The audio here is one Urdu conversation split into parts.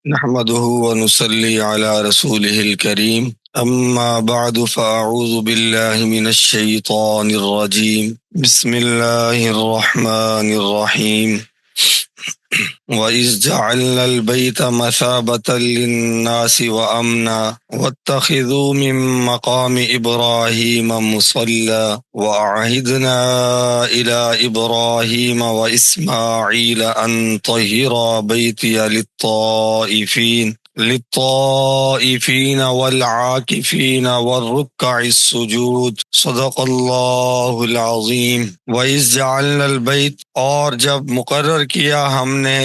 نحمده ونصلي على رسوله الكريم أما بعد فأعوذ بالله من الشيطان الرجيم بسم الله الرحمن الرحيم وإذ جعلنا البيت مثابة للناس وأمنا واتخذوا من مقام إبراهيم مصلى وأعهدنا إلى إبراهيم وإسماعيل أن طهرا بيتي للطائفين والعاكفين والركع السجود صدق اللہ العظیم. وَإِذْ جَعَلْنَا الْبَيْتَ، اور جب مقرر کیا ہم نے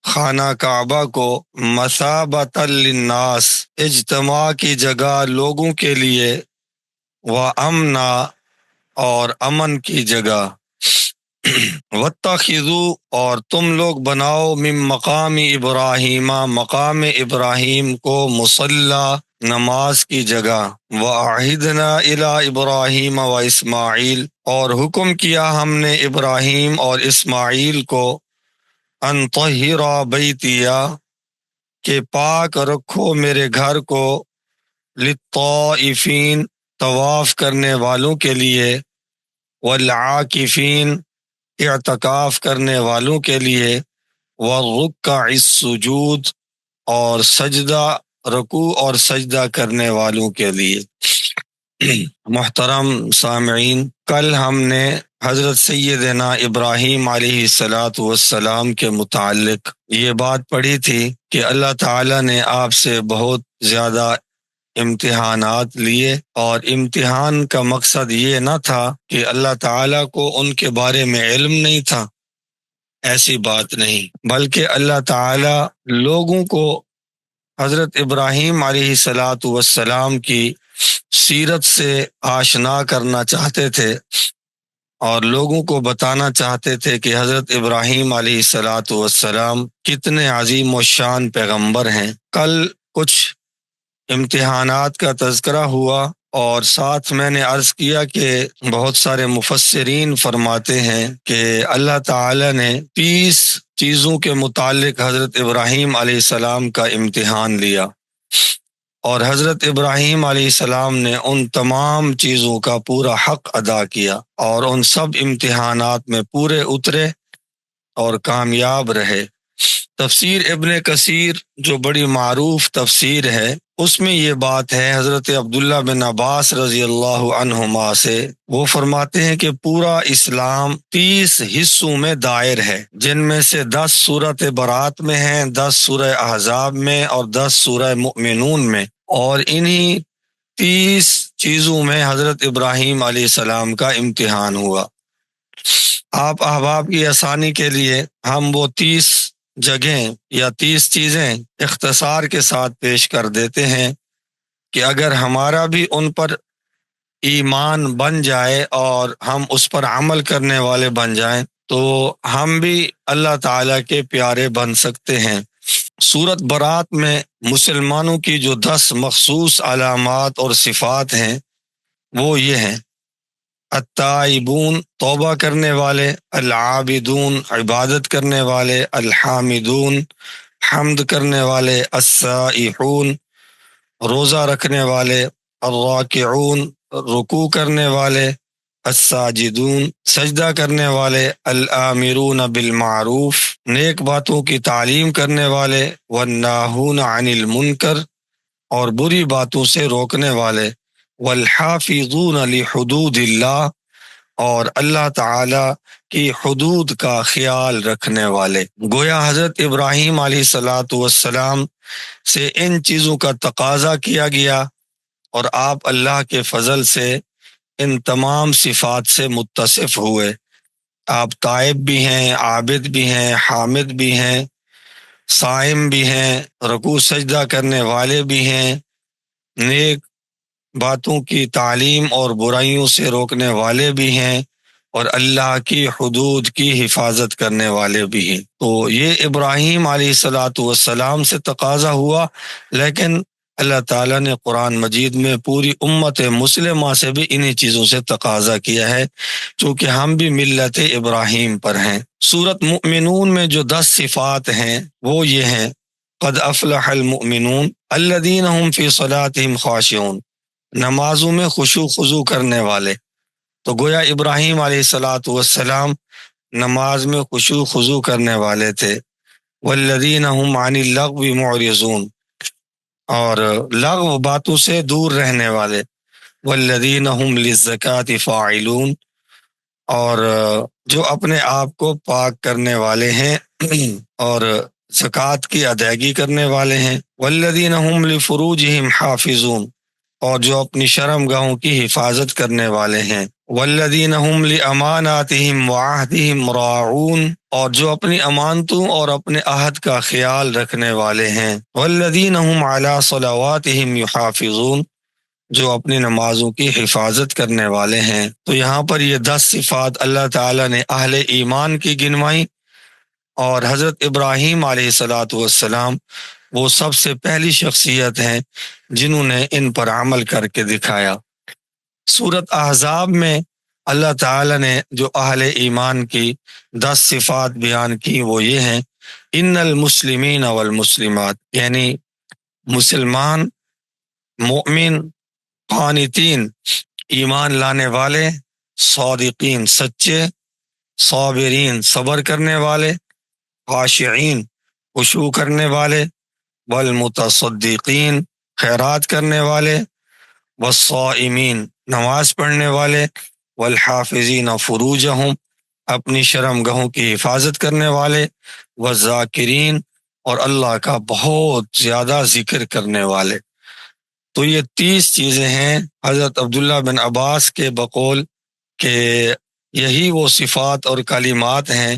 خانہ کعبہ کو مثابۃ للناس، اجتماع کی جگہ لوگوں کے لیے، وَأَمْنًا، اور امن کی جگہ، وَاتَّخِذُوا، اور تم لوگ بناؤ، من مقام ابراہیم، مقام ابراہیم کو مصلی، نماز کی جگہ، وَأَعْهِدْنَا إِلَىٰ إِبْرَاهِيمَ وَإِسْمَاعِيلَ، اور حکم کیا ہم نے ابراہیم اور اسماعیل کو، ان طہرا بیتیا، کہ پاک رکھو میرے گھر کو، للطائفین، طواف کرنے والوں کے لیے، والعاکفین، اعتکاف کرنے والوں کے لیے، والرکع السجود، اور سجدہ، رکوع اور سجدہ کرنے والوں کے لیے. محترم سامعین، کل ہم نے حضرت سیدنا ابراہیم علیہ السلام کے متعلق یہ بات پڑھی تھی کہ اللہ تعالیٰ نے آپ سے بہت زیادہ امتحانات لیے، اور امتحان کا مقصد یہ نہ تھا کہ اللہ تعالیٰ کو ان کے بارے میں علم نہیں تھا، ایسی بات نہیں، بلکہ اللہ تعالیٰ لوگوں کو حضرت ابراہیم علیہ السلام کی سیرت سے آشنا کرنا چاہتے تھے، اور لوگوں کو بتانا چاہتے تھے کہ حضرت ابراہیم علیہ السلام کتنے عظیم و شان پیغمبر ہیں. کل کچھ امتحانات کا تذکرہ ہوا، اور ساتھ میں نے عرض کیا کہ بہت سارے مفسرین فرماتے ہیں کہ اللہ تعالی نے 30 چیزوں کے متعلق حضرت ابراہیم علیہ السلام کا امتحان لیا، اور حضرت ابراہیم علیہ السلام نے ان تمام چیزوں کا پورا حق ادا کیا، اور ان سب امتحانات میں پورے اترے اور کامیاب رہے. تفسیر ابن کثیر جو بڑی معروف تفسیر ہے، اس میں یہ بات ہے حضرت عبداللہ بن عباس رضی اللہ عنہما سے، وہ فرماتے ہیں کہ پورا اسلام 30 حصوں میں دائر ہے، جن میں سے 10 سورۃ برات میں ہیں، 10 سورہ احزاب میں، اور 10 سورہ مؤمنون میں، اور انہی 30 چیزوں میں حضرت ابراہیم علیہ السلام کا امتحان ہوا. آپ احباب کی آسانی کے لیے ہم وہ 30 جگہیں یا 30 چیزیں اختصار کے ساتھ پیش کر دیتے ہیں کہ اگر ہمارا بھی ان پر ایمان بن جائے اور ہم اس پر عمل کرنے والے بن جائیں تو ہم بھی اللہ تعالیٰ کے پیارے بن سکتے ہیں. سورۃ برات میں مسلمانوں کی جو 10 مخصوص علامات اور صفات ہیں وہ یہ ہیں: التائبون، توبہ کرنے والے، العابدون، عبادت کرنے والے، الحامدون، حمد کرنے والے، السائحون، روزہ رکھنے والے، الراکعون، رکوع کرنے والے، الساجدون، سجدہ کرنے والے، الآمرون بالمعروف، نیک باتوں کی تعلیم کرنے والے، والناہون عن المنکر، اور بری باتوں سے روکنے والے، والحافظون لحدود اللہ، اور اللہ تعالی کی حدود کا خیال رکھنے والے. گویا حضرت ابراہیم علیہ السلام سے ان چیزوں کا تقاضا کیا گیا، اور آپ اللہ کے فضل سے ان تمام صفات سے متصف ہوئے. آپ تائب بھی ہیں، عابد بھی ہیں، حامد بھی ہیں، صائم بھی ہیں، رکوع سجدہ کرنے والے بھی ہیں، نیک باتوں کی تعلیم اور برائیوں سے روکنے والے بھی ہیں، اور اللہ کی حدود کی حفاظت کرنے والے بھی ہیں. تو یہ ابراہیم علیہ السلام سے تقاضا ہوا، لیکن اللہ تعالیٰ نے قرآن مجید میں پوری امت مسلمہ سے بھی انہی چیزوں سے تقاضا کیا ہے، چونکہ ہم بھی ملت ابراہیم پر ہیں. سورۃ مؤمنون میں جو 10 صفات ہیں وہ یہ ہیں: قد افلح المؤمنون الذین هم فی صلاتهم خاشعون، نمازوں میں خشوع خضوع کرنے والے۔ تو گویا ابراہیم علیہ الصلاۃ والسلام نماز میں خشوع خضوع کرنے والے تھے۔ والذین هم عن اللغو معرضون، اور لغو باتوں سے دور رہنے والے۔ والذین هم للزکاة فاعلون، اور جو اپنے آپ کو پاک کرنے والے ہیں اور زکوٰۃ کی ادائیگی کرنے والے ہیں۔ والذین هم لفروجہم حافظون، اور جو اپنی شرم گاہوں کی حفاظت کرنے والے ہیں۔ والذین هم لاماناتہم وعہدہم راعون، اور جو اپنی امانتوں اور اپنے عہد کا خیال رکھنے والے ہیں۔ والذین هم علی صلواتہم یحافظون، جو اپنی نمازوں کی حفاظت کرنے والے ہیں۔ تو یہاں پر یہ 10 صفات اللہ تعالیٰ نے اہل ایمان کی گنوائی، اور حضرت ابراہیم علیہ الصلاۃ والسلام وہ سب سے پہلی شخصیت ہیں جنہوں نے ان پر عمل کر کے دکھایا۔ سورۃ احزاب میں اللہ تعالیٰ نے جو اہل ایمان کی 10 صفات بیان کی وہ یہ ہیں: ان المسلمین والمسلمات، یعنی مسلمان، مومن، قانتین ایمان لانے والے، صادقین سچے، صابرین صبر کرنے والے، خاشعین خشوع کرنے والے، والمتصدقین خیرات کرنے والے، والصائمین نماز پڑھنے والے، والحافظین فروجہم اپنی شرم گاہوں کی حفاظت کرنے والے، والذاکرین اور اللہ کا بہت زیادہ ذکر کرنے والے۔ تو یہ 30 چیزیں ہیں حضرت عبداللہ بن عباس کے بقول کہ یہی وہ صفات اور کلمات ہیں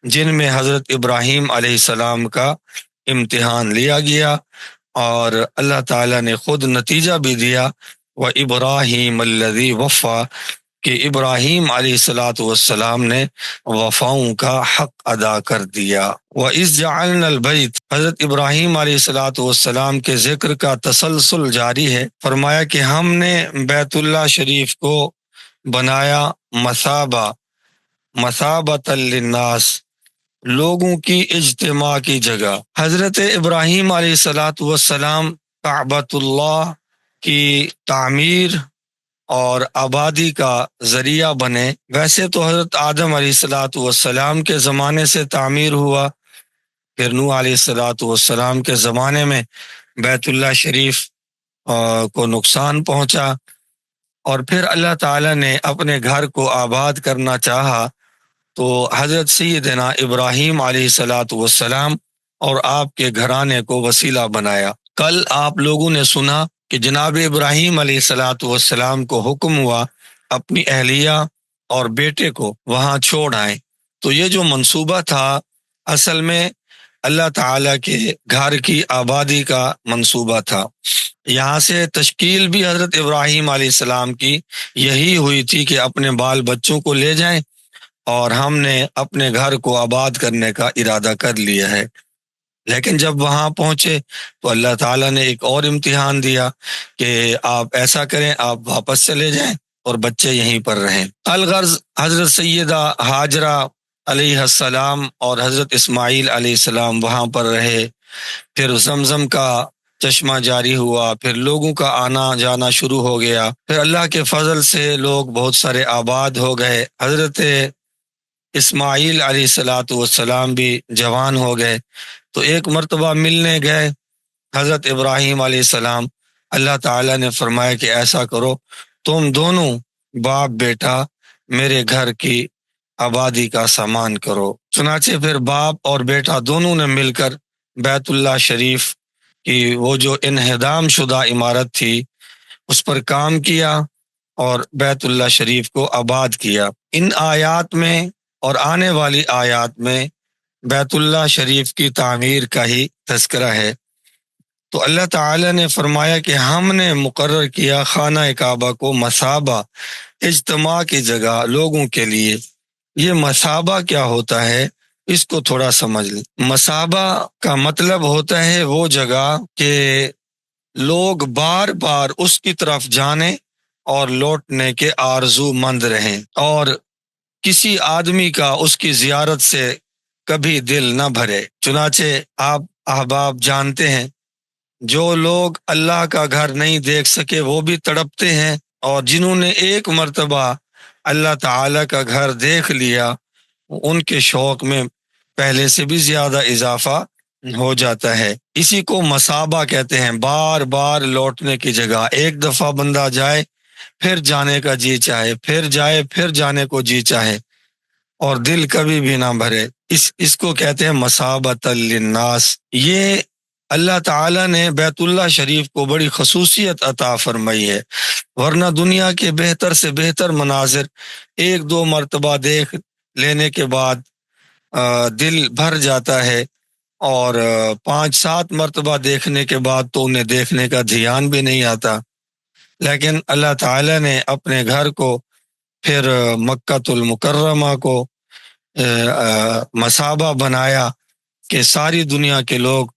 جن میں حضرت ابراہیم علیہ السلام کا امتحان لیا گیا، اور اللہ تعالیٰ نے خود نتیجہ بھی دیا، وَإِبْرَاهِيمَ الَّذِي وَفَّى، کہ ابراہیم علیہ الصلاۃ والسلام نے وفاؤں کا حق ادا کر دیا۔ وَإِذْ جَعَلْنَا الْبَيْتَ، حضرت ابراہیم علیہ الصلاۃ والسلام کے ذکر کا تسلسل جاری ہے۔ فرمایا کہ ہم نے بیت اللہ شریف کو بنایا مثابۃ للناس، لوگوں کی اجتماع کی جگہ۔ حضرت ابراہیم علیہ الصلاۃ والسلام کعبۃ اللہ کی تعمیر اور آبادی کا ذریعہ بنے۔ ویسے تو حضرت آدم علیہ الصلاۃ والسلام کے زمانے سے تعمیر ہوا، پھر نوح علیہ الصلاۃ والسلام کے زمانے میں بیت اللہ شریف کو نقصان پہنچا، اور پھر اللہ تعالیٰ نے اپنے گھر کو آباد کرنا چاہا تو حضرت سیدنا ابراہیم علیہ الصلاۃ والسلام اور آپ کے گھرانے کو وسیلہ بنایا۔ کل آپ لوگوں نے سنا کہ جناب ابراہیم علیہ الصلاۃ والسلام کو حکم ہوا اپنی اہلیہ اور بیٹے کو وہاں چھوڑ آئیں۔ تو یہ جو منصوبہ تھا اصل میں اللہ تعالیٰ کے گھر کی آبادی کا منصوبہ تھا۔ یہاں سے تشکیل بھی حضرت ابراہیم علیہ السلام کی یہی ہوئی تھی کہ اپنے بال بچوں کو لے جائیں، اور ہم نے اپنے گھر کو آباد کرنے کا ارادہ کر لیا ہے۔ لیکن جب وہاں پہنچے تو اللہ تعالیٰ نے ایک اور امتحان دیا کہ آپ ایسا کریں، آپ واپس چلے جائیں اور بچے یہیں پر رہیں۔ الغرض حضرت سیدہ ہاجرہ علیہ السلام اور حضرت اسماعیل علیہ السلام وہاں پر رہے، پھر زمزم کا چشمہ جاری ہوا، پھر لوگوں کا آنا جانا شروع ہو گیا، پھر اللہ کے فضل سے لوگ بہت سارے آباد ہو گئے۔ حضرت اسماعیل علیہ الصلاۃ والسلام بھی جوان ہو گئے، تو ایک مرتبہ ملنے گئے حضرت ابراہیم علیہ السلام۔ اللہ تعالیٰ نے فرمایا کہ ایسا کرو، تم دونوں باپ بیٹا میرے گھر کی آبادی کا سامان کرو۔ چنانچہ پھر باپ اور بیٹا دونوں نے مل کر بیت اللہ شریف کی وہ جو انہدام شدہ عمارت تھی اس پر کام کیا اور بیت اللہ شریف کو آباد کیا۔ ان آیات میں اور آنے والی آیات میں بیت اللہ شریف کی تعمیر کا ہی تذکرہ ہے۔ تو اللہ تعالیٰ نے فرمایا کہ ہم نے مقرر کیا خانہ کعبہ کو مثابہ، اجتماع کی جگہ لوگوں کے لیے۔ یہ مثابہ کیا ہوتا ہے اس کو تھوڑا سمجھ لیں۔ مثابہ کا مطلب ہوتا ہے وہ جگہ کہ لوگ بار بار اس کی طرف جانے اور لوٹنے کے آرزو مند رہیں، اور کسی آدمی کا اس کی زیارت سے کبھی دل نہ بھرے۔ چنانچہ آپ احباب جانتے ہیں جو لوگ اللہ کا گھر نہیں دیکھ سکے وہ بھی تڑپتے ہیں، اور جنہوں نے ایک مرتبہ اللہ تعالیٰ کا گھر دیکھ لیا ان کے شوق میں پہلے سے بھی زیادہ اضافہ ہو جاتا ہے۔ اسی کو مثابہ کہتے ہیں، بار بار لوٹنے کی جگہ۔ ایک دفعہ بندہ جائے پھر جانے کا جی چاہے، پھر جائے پھر جانے کو جی چاہے، اور دل کبھی بھی نہ بھرے۔ اس کو کہتے ہیں مثابۃ للناس۔ یہ اللہ تعالیٰ نے بیت اللہ شریف کو بڑی خصوصیت عطا فرمائی ہے، ورنہ دنیا کے بہتر سے بہتر مناظر ایک دو مرتبہ دیکھ لینے کے بعد دل بھر جاتا ہے، اور 5-7 مرتبہ دیکھنے کے بعد تو انہیں دیکھنے کا دھیان بھی نہیں آتا۔ لیکن اللہ تعالیٰ نے اپنے گھر کو پھر مکۃ المکرمہ کو مثابہ بنایا کہ ساری دنیا کے لوگ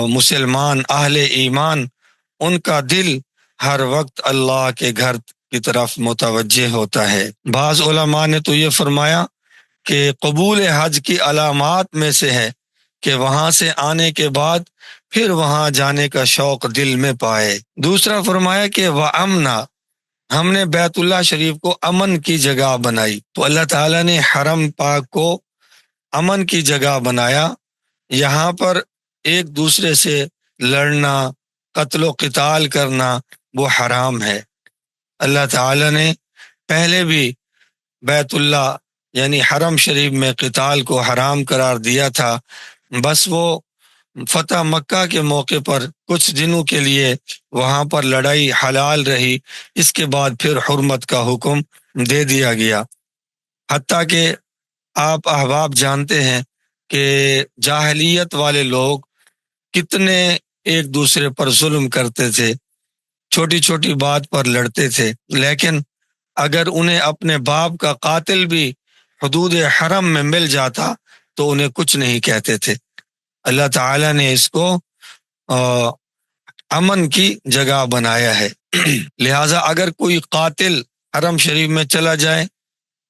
مسلمان اہل ایمان ان کا دل ہر وقت اللہ کے گھر کی طرف متوجہ ہوتا ہے۔ بعض علماء نے تو یہ فرمایا کہ قبول حج کی علامات میں سے ہے کہ وہاں سے آنے کے بعد پھر وہاں جانے کا شوق دل میں پائے۔ دوسرا فرمایا کہ وَأَمْنَا، ہم نے بیت اللہ شریف کو امن کی جگہ بنائی۔ تو اللہ تعالیٰ نے حرم پاک کو امن کی جگہ بنایا، یہاں پر ایک دوسرے سے لڑنا، قتل و قتال کرنا وہ حرام ہے۔ اللہ تعالیٰ نے پہلے بھی بیت اللہ یعنی حرم شریف میں قتال کو حرام قرار دیا تھا، بس وہ فتح مکہ کے موقع پر کچھ دنوں کے لیے وہاں پر لڑائی حلال رہی، اس کے بعد پھر حرمت کا حکم دے دیا گیا۔ حتیٰ کہ آپ احباب جانتے ہیں کہ جاہلیت والے لوگ کتنے ایک دوسرے پر ظلم کرتے تھے، چھوٹی چھوٹی بات پر لڑتے تھے، لیکن اگر انہیں اپنے باپ کا قاتل بھی حدود حرم میں مل جاتا تو انہیں کچھ نہیں کہتے تھے۔ اللہ تعالیٰ نے اس کو امن کی جگہ بنایا ہے، لہٰذا اگر کوئی قاتل حرم شریف میں چلا جائے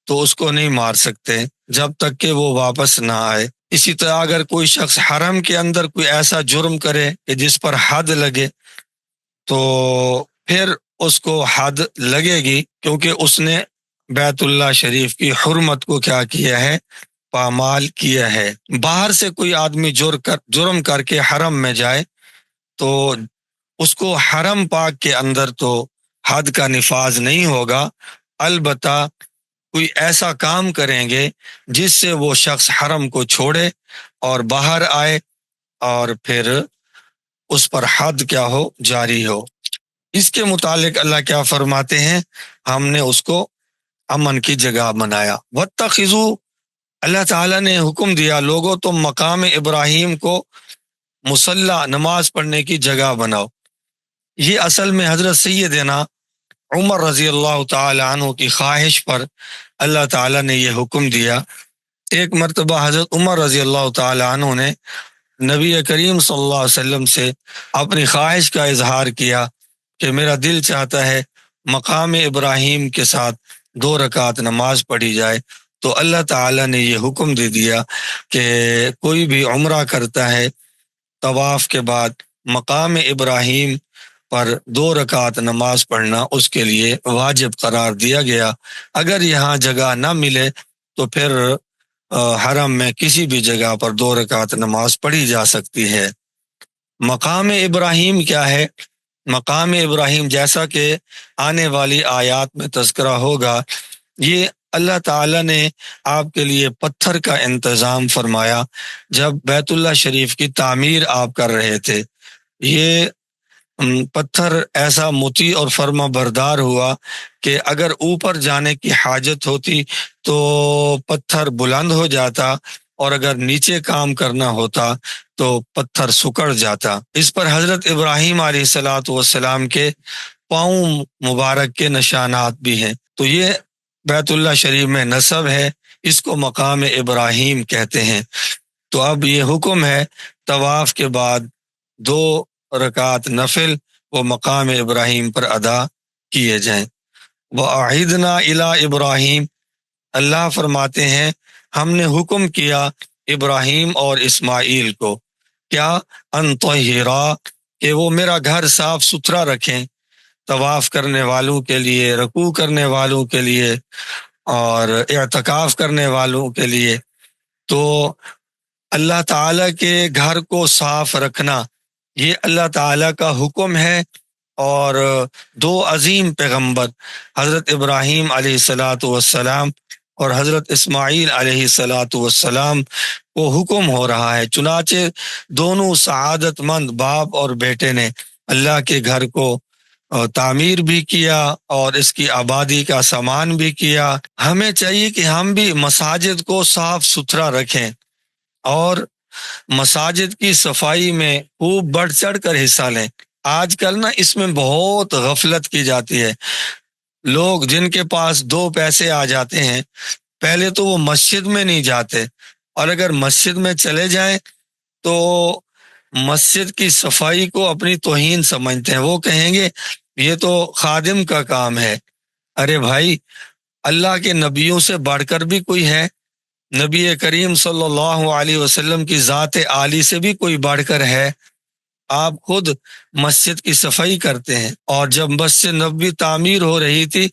تو اس کو نہیں مار سکتے جب تک کہ وہ واپس نہ آئے۔ اسی طرح اگر کوئی شخص حرم کے اندر کوئی ایسا جرم کرے کہ جس پر حد لگے تو پھر اس کو حد لگے گی، کیونکہ اس نے بیت اللہ شریف کی حرمت کو کیا کیا ہے، پامال کیا ہے۔ باہر سے کوئی آدمی جرم کر کے حرم میں جائے تو اس کو حرم پاک کے اندر تو حد کا نفاذ نہیں ہوگا، البتہ کوئی ایسا کام کریں گے جس سے وہ شخص حرم کو چھوڑے اور باہر آئے، اور پھر اس پر حد کیا ہو، جاری ہو۔ اس کے متعلق اللہ کیا فرماتے ہیں، ہم نے اس کو امن کی جگہ بنایا۔ وَاتَّخِذُوا، اللہ تعالیٰ نے حکم دیا لوگوں تم مقام ابراہیم کو مصلی نماز پڑھنے کی جگہ بناؤ۔ یہ اصل میں حضرت سیدنا عمر رضی اللہ تعالی عنہ کی خواہش پر اللہ تعالیٰ نے یہ حکم دیا۔ ایک مرتبہ حضرت عمر رضی اللہ تعالی عنہ نے نبی کریم صلی اللہ علیہ وسلم سے اپنی خواہش کا اظہار کیا کہ میرا دل چاہتا ہے مقام ابراہیم کے ساتھ 2 رکعت نماز پڑھی جائے، تو اللہ تعالیٰ نے یہ حکم دے دیا کہ کوئی بھی عمرہ کرتا ہے طواف کے بعد مقام ابراہیم پر 2 رکعت نماز پڑھنا اس کے لیے واجب قرار دیا گیا۔ اگر یہاں جگہ نہ ملے تو پھر حرم میں کسی بھی جگہ پر 2 رکعت نماز پڑھی جا سکتی ہے۔ مقام ابراہیم کیا ہے؟ مقام ابراہیم جیسا کہ آنے والی آیات میں تذکرہ ہوگا، یہ اللہ تعالیٰ نے آپ کے لیے پتھر کا انتظام فرمایا جب بیت اللہ شریف کی تعمیر آپ کر رہے تھے۔ یہ پتھر ایسا مطیع اور فرما بردار ہوا کہ اگر اوپر جانے کی حاجت ہوتی تو پتھر بلند ہو جاتا، اور اگر نیچے کام کرنا ہوتا تو پتھر سکڑ جاتا۔ اس پر حضرت ابراہیم علیہ السلام کے پاؤں مبارک کے نشانات بھی ہیں، تو یہ بیت اللہ شریف میں نصب ہے، اس کو مقام ابراہیم کہتے ہیں۔ تو اب یہ حکم ہے طواف کے بعد 2 رکعت نفل وہ مقام ابراہیم پر ادا کیے جائیں۔ وَأَعِدْنَا إِلَىٰ ابراہیم، اللہ فرماتے ہیں ہم نے حکم کیا ابراہیم اور اسماعیل کو کیا؟ ان طہرا، کہ وہ میرا گھر صاف ستھرا رکھیں، طواف کرنے والوں کے لیے، رکوع کرنے والوں کے لیے اور اعتکاف کرنے والوں کے لیے۔ تو اللہ تعالیٰ کے گھر کو صاف رکھنا یہ اللہ تعالیٰ کا حکم ہے، اور دو عظیم پیغمبر حضرت ابراہیم علیہ الصلاۃ والسلام اور حضرت اسماعیل علیہ الصلاۃ والسلام کو حکم ہو رہا ہے، چنانچہ دونوں سعادت مند باپ اور بیٹے نے اللہ کے گھر کو تعمیر بھی کیا اور اس کی آبادی کا سامان بھی کیا۔ ہمیں چاہیے کہ ہم بھی مساجد کو صاف ستھرا رکھیں اور مساجد کی صفائی میں خوب بڑھ چڑھ کر حصہ لیں۔ آج کل اس میں بہت غفلت کی جاتی ہے۔ لوگ جن کے پاس دو پیسے آ جاتے ہیں، پہلے تو وہ مسجد میں نہیں جاتے، اور اگر مسجد میں چلے جائیں تو مسجد کی صفائی کو اپنی توہین سمجھتے ہیں۔ وہ کہیں گے یہ تو خادم کا کام ہے۔ ارے بھائی، اللہ کے نبیوں سے بڑھ کر بھی کوئی ہے؟ نبی کریم صلی اللہ علیہ وسلم کی ذات عالی سے بھی کوئی بڑھ کر ہے؟ آپ خود مسجد کی صفائی کرتے ہیں، اور جب مسجد نبوی تعمیر ہو رہی تھی،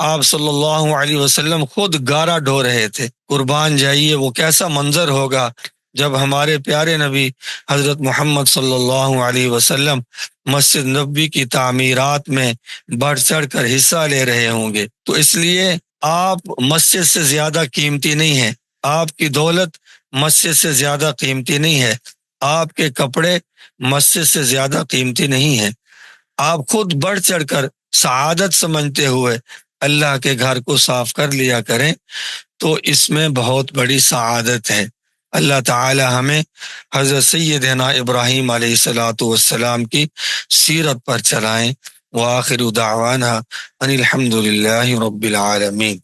آپ صلی اللہ علیہ وسلم خود گارا ڈھو رہے تھے۔ قربان جائیے وہ کیسا منظر ہوگا جب ہمارے پیارے نبی حضرت محمد صلی اللہ علیہ وسلم مسجد نبوی کی تعمیرات میں بڑھ چڑھ کر حصہ لے رہے ہوں گے۔ تو اس لیے آپ مسجد سے زیادہ قیمتی نہیں ہیں، آپ کی دولت مسجد سے زیادہ قیمتی نہیں ہے، آپ کے کپڑے مسجد سے زیادہ قیمتی نہیں ہیں۔ آپ خود بڑھ چڑھ کر سعادت سمجھتے ہوئے اللہ کے گھر کو صاف کر لیا کریں، تو اس میں بہت بڑی سعادت ہے۔ اللہ تعالی ہمیں حضرت سیدنا ابراہیم علیہ الصلاۃ والسلام کی سیرت پر چلائیں۔ وآخر دعوانا ان الحمد للہ رب العالمین۔